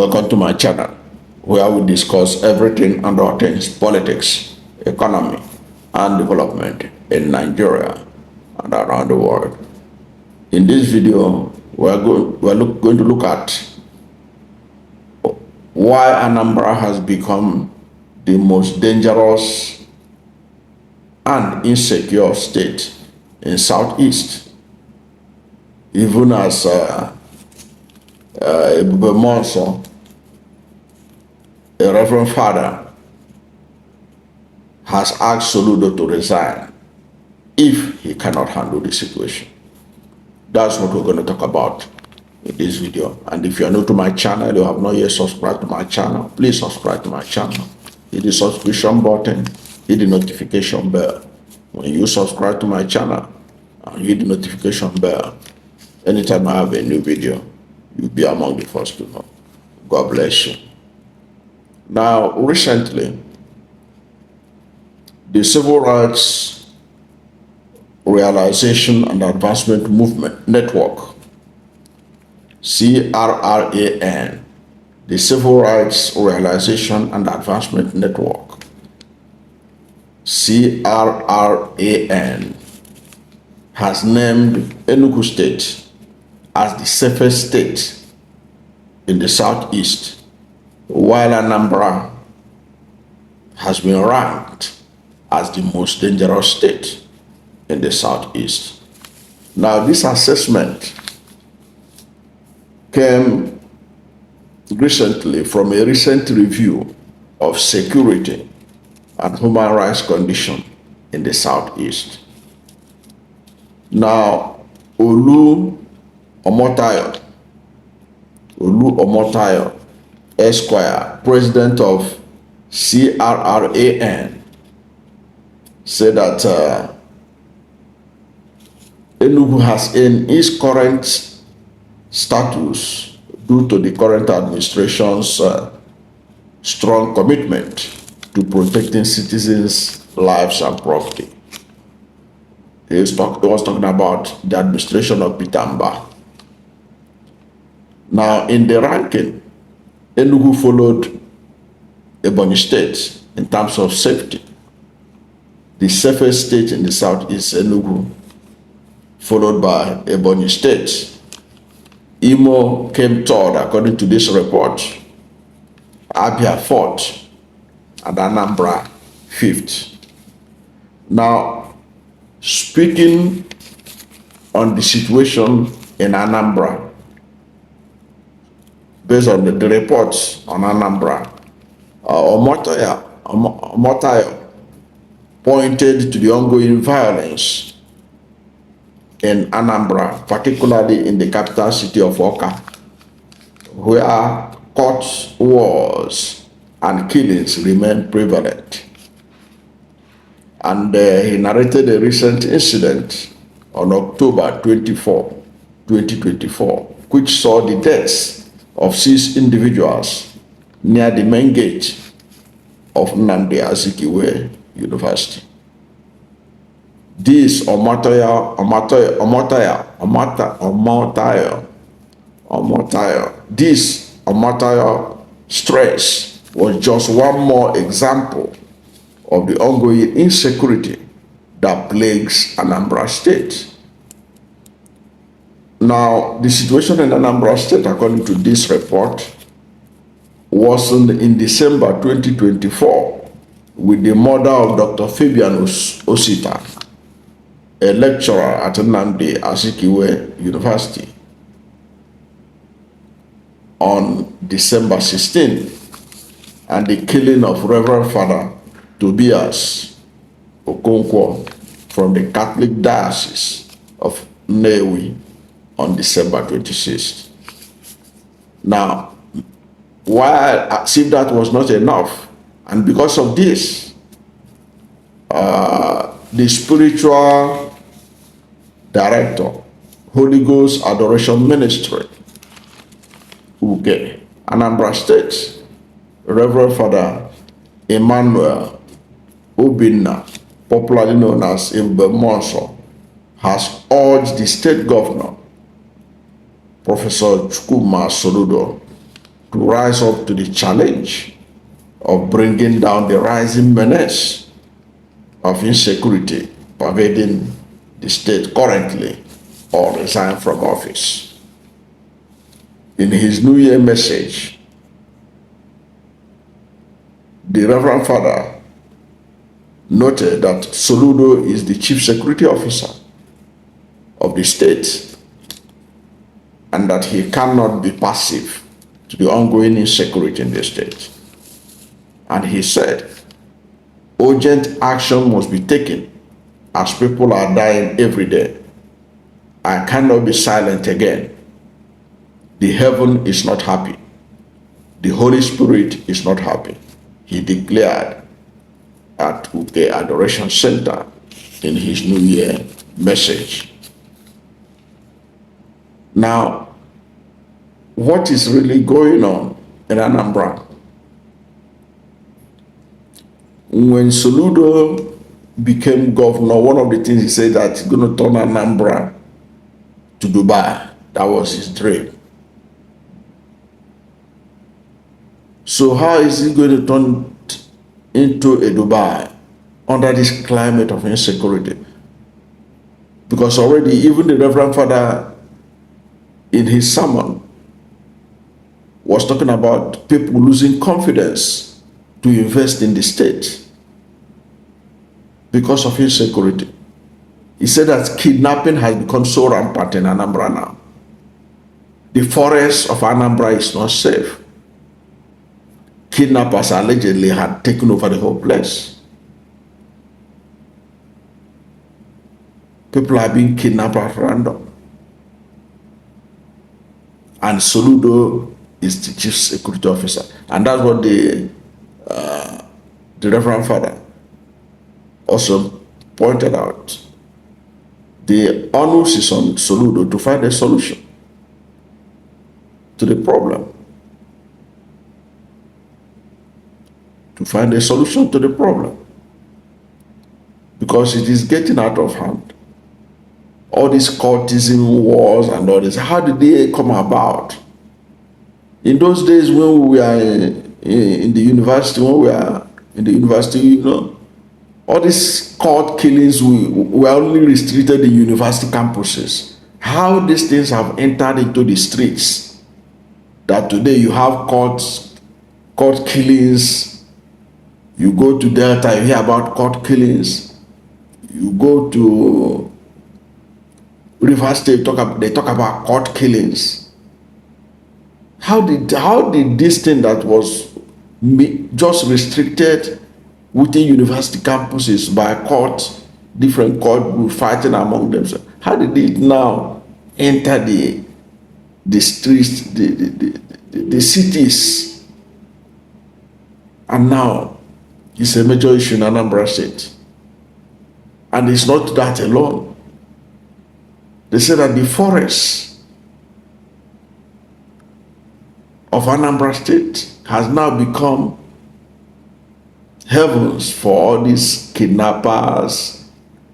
Welcome to my channel, where we discuss everything and all things politics, economy, and development in Nigeria and around the world. In this video, we're going to look at why Anambra has become the most dangerous and insecure state in Southeast, even as Obimma, a Reverend Father, has asked Soludo to resign if he cannot handle the situation. That's what we're going to talk about in this video. And if you are new to my channel, you have not yet subscribed to my channel, please subscribe to my channel. Hit the subscription button, hit the notification bell. When you subscribe to my channel and hit the notification bell, anytime I have a new video, you'll be among the first to know. God bless you. Now, recently, the Civil Rights Realization and Advancement Movement Network, CRRAN, the Civil Rights Realization and Advancement Network, CRRAN, has named Enugu State as the safest state in the Southeast, while Anambra has been ranked as the most dangerous state in the Southeast. Now, this assessment came recently from a recent review of security and human rights condition in the Southeast. Now, Olu Omotayo, Esquire, president of CRRAN, said that Enugu has in its current status due to the current administration's strong commitment to protecting citizens' lives and property. He was talking about the administration of Pitamba. Now, in the ranking, Enugu followed Ebonyi State in terms of safety. The safest state in the south is Enugu, followed by Ebonyi State. Imo came third according to this report, Abia fourth, and Anambra fifth. Now, speaking on the situation in Anambra, based on the reports on Anambra, Omotayo pointed to the ongoing violence in Anambra, particularly in the capital city of Awka, where court wars and killings remain prevalent. And he narrated a recent incident on October 24, 2024, which saw the deaths of 6 individuals near the main gate of Nnamdi Azikiwe University. This Omotayo, this Omotayo stress was just one more example of the ongoing insecurity that plagues Anambra State. Now, the situation in Anambra State, according to this report, worsened in December 2024 with the murder of Dr. Fabian Osita, a lecturer at Nnamdi Azikiwe University, on December 16, and the killing of Reverend Father Tobias Okonkwo from the Catholic Diocese of Nnewi on December 26th. Now, while as if that was not enough, and because of this, the spiritual director, Holy Ghost Adoration Ministry Uke, Anambra State, Reverend Father Emmanuel Obimma, popularly known as Obimma, has urged the state governor, Prof Chukwuma Soludo, to rise up to the challenge of bringing down the rising menace of insecurity pervading the state currently, or resign from office. In his New Year message, the Reverend Father noted that Soludo is the Chief Security Officer of the state and that he cannot be passive to the ongoing insecurity in the state. And he said, urgent action must be taken as people are dying every day. I cannot be silent again. The heaven is not happy. The Holy Spirit is not happy, he declared at Ghost Adoration Center in his New Year message. Now, what is really going on in Anambra? When Soludo became governor, one of the things he said that he's going to turn Anambra to Dubai. That was his dream. So how is he going to turn into a Dubai under this climate of insecurity? Because already even the Reverend Father in his sermon was talking about people losing confidence to invest in the state because of insecurity. He said that kidnapping has become so rampant in Anambra now. The forest of Anambra is not safe. Kidnappers allegedly had taken over the whole place. People are being kidnapped at random. And Soludo is the Chief Security Officer. And that's what the Reverend Father also pointed out. The onus is on Soludo to find a solution to the problem. To find a solution to the problem. Because it is getting out of hand. All these cultism wars and all this, how did they come about? In those days when we were in the university, you know, all these cult killings were only restricted in university campuses. How these things have entered into the streets, that today you have cult killings. You go to Delta, you hear about cult killings. You go to River State, they talk about cult killings. How did this thing that was just restricted within university campuses by different cult groups fighting among themselves, how did it now enter the streets, the cities? And now it's a major issue in Anambra State. And it's not that alone. They say that the forests of Anambra State has now become heavens for all these kidnappers,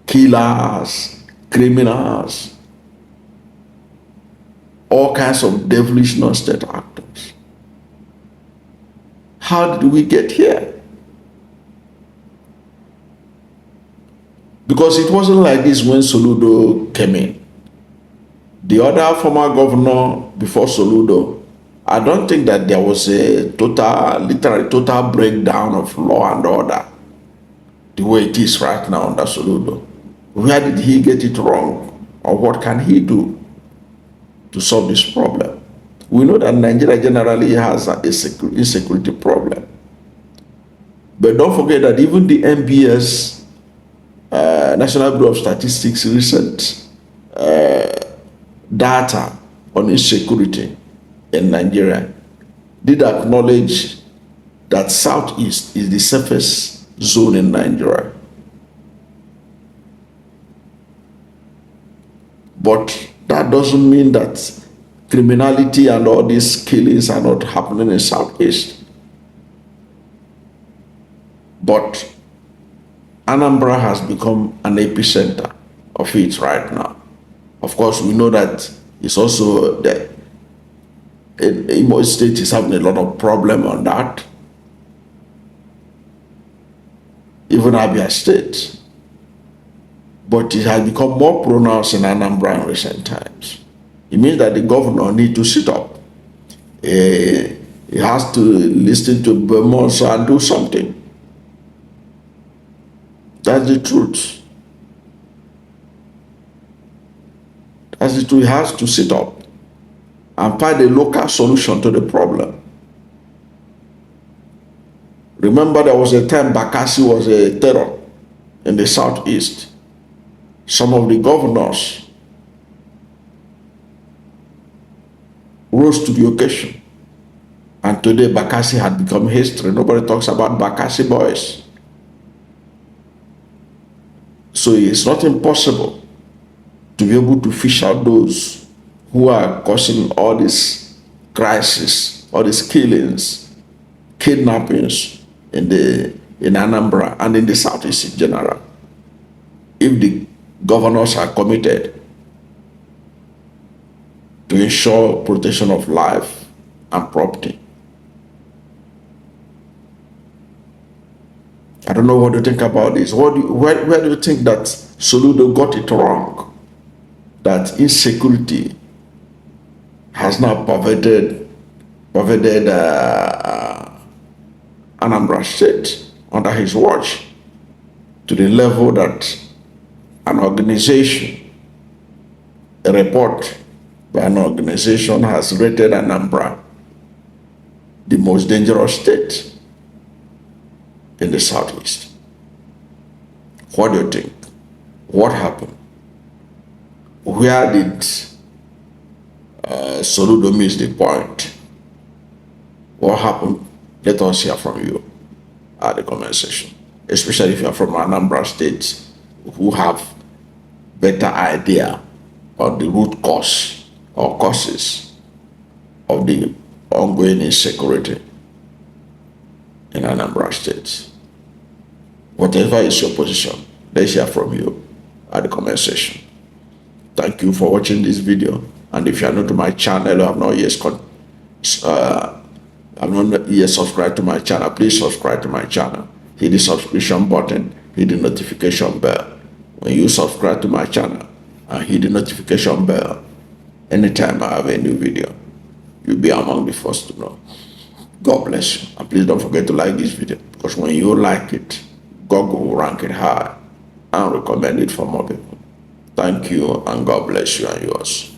killers, criminals, all kinds of devilish non-state actors. How did we get here? Because it wasn't like this when Soludo came in. The other former governor before Soludo, I don't think that there was a literally total breakdown of law and order the way it is right now under Soludo. Where did he get it wrong? Or what can he do to solve this problem? We know that Nigeria generally has a insecurity problem. But don't forget that even the NBS, National Bureau of Statistics, recent data on insecurity in Nigeria did acknowledge that Southeast is the safest zone in Nigeria. But that doesn't mean that criminality and all these killings are not happening in Southeast. But Anambra has become an epicenter of it right now. Of course, we know that it's also Imo State is having a lot of problem on that. Even Abia State. But it has become more pronounced in Anambra in recent times. It means that the governor need to sit up. He has to listen to Burmos and do something. That's the truth. That's the truth. He has to sit up and find a local solution to the problem. Remember, there was a time Bakassi was a terror in the southeast. Some of the governors rose to the occasion. And today Bakassi had become history. Nobody talks about Bakassi boys. So it's not impossible to be able to fish out those who are causing all this crisis, all these killings, kidnappings in Anambra and in the southeast in general. If the governors are committed to ensure protection of life and property. I don't know what you think about this. Where do you think that Soludo got it wrong? That insecurity has now pervaded Anambra State under his watch to the level that an organization, a report by an organization has rated Anambra the most dangerous state in the southeast. What do you think? What happened? Where did Soludo miss the point? What happened? Let us hear from you at the comment section, especially if you are from Anambra State, who have better idea of the root cause or causes of the ongoing insecurity in Anambra State. Whatever is your position, let's hear from you at the comment section. Thank you for watching this video. And if you are new to my channel, or have not yet subscribed to my channel, please subscribe to my channel. Hit the subscription button, hit the notification bell. When you subscribe to my channel and hit the notification bell, anytime I have a new video, you'll be among the first to know. God bless you. And please don't forget to like this video, because when you like it, Google will rank it high and recommend it for more people. Thank you, and God bless you and yours.